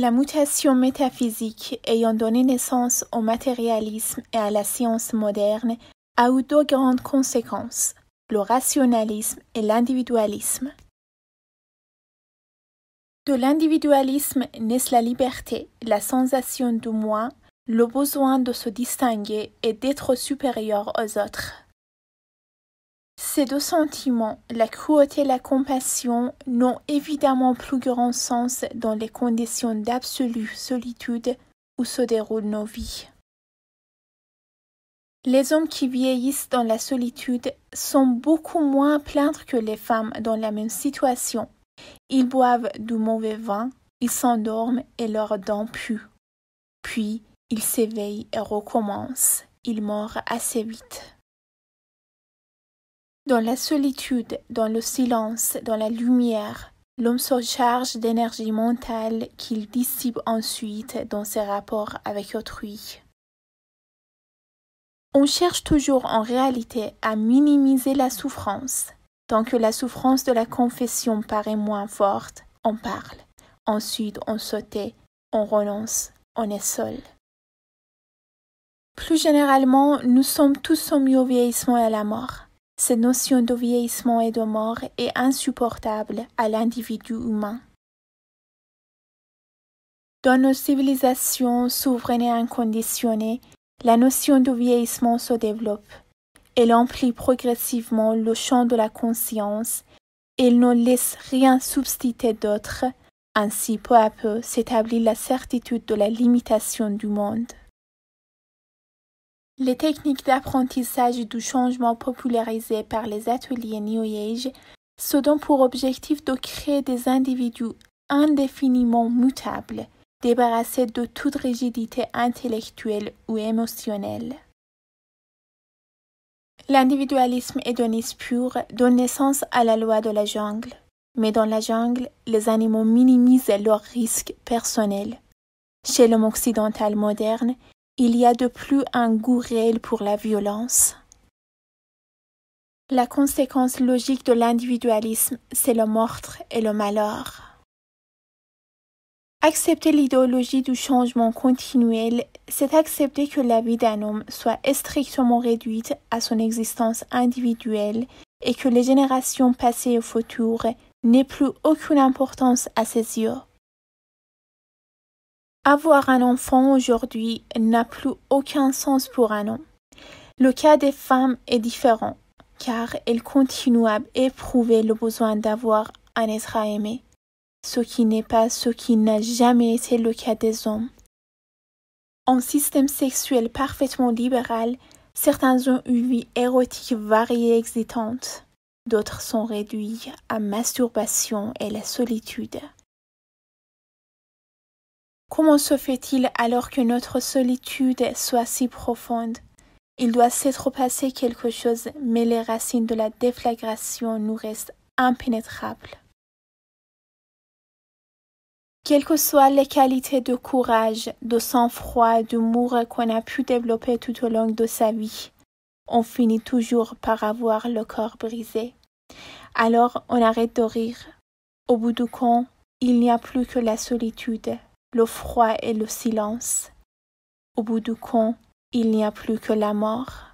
La mutation métaphysique ayant donné naissance au matérialisme et à la science moderne a eu deux grandes conséquences, le rationalisme et l'individualisme. De l'individualisme naissent la liberté, la sensation du moi, le besoin de se distinguer et d'être supérieur aux autres. Ces deux sentiments, la cruauté et la compassion, n'ont évidemment plus grand sens dans les conditions d'absolue solitude où se déroulent nos vies. Les hommes qui vieillissent dans la solitude sont beaucoup moins à plaindre que les femmes dans la même situation. Ils boivent du mauvais vin, ils s'endorment et leurs dents puent. Puis, ils s'éveillent et recommencent. Ils meurent assez vite. Dans la solitude, dans le silence, dans la lumière, l'homme se charge d'énergie mentale qu'il dissipe ensuite dans ses rapports avec autrui. On cherche toujours en réalité à minimiser la souffrance. Tant que la souffrance de la confession paraît moins forte, on parle. Ensuite, on se tait, on renonce, on est seul. Plus généralement, nous sommes tous soumis au vieillissement et à la mort. Cette notion de vieillissement et de mort est insupportable à l'individu humain. Dans nos civilisations souveraines et inconditionnées, la notion de vieillissement se développe. Elle emplit progressivement le champ de la conscience et elle ne laisse rien subsister d'autre. Ainsi, peu à peu, s'établit la certitude de la limitation du monde. Les techniques d'apprentissage du changement popularisées par les ateliers New Age se donnent pour objectif de créer des individus indéfiniment mutables, débarrassés de toute rigidité intellectuelle ou émotionnelle. L'individualisme hédoniste pur donne naissance à la loi de la jungle. Mais dans la jungle, les animaux minimisent leurs risques personnels. Chez l'homme occidental moderne, il y a de plus un goût réel pour la violence. La conséquence logique de l'individualisme, c'est le meurtre et le malheur. Accepter l'idéologie du changement continuel, c'est accepter que la vie d'un homme soit strictement réduite à son existence individuelle et que les générations passées et futures n'aient plus aucune importance à ses yeux. Avoir un enfant aujourd'hui n'a plus aucun sens pour un homme. Le cas des femmes est différent, car elles continuent à éprouver le besoin d'avoir un être à aimer, ce qui n'est pas ce qui n'a jamais été le cas des hommes. En système sexuel parfaitement libéral, certains ont une vie érotique variée et excitante, d'autres sont réduits à masturbation et la solitude. Comment se fait-il alors que notre solitude soit si profonde? Il doit s'être passé quelque chose, mais les racines de la déflagration nous restent impénétrables. Quelles que soient les qualités de courage, de sang-froid, d'humour qu'on a pu développer tout au long de sa vie, on finit toujours par avoir le corps brisé. Alors on arrête de rire. Au bout du compte, il n'y a plus que la solitude, le froid et le silence. Au bout du compte, il n'y a plus que la mort.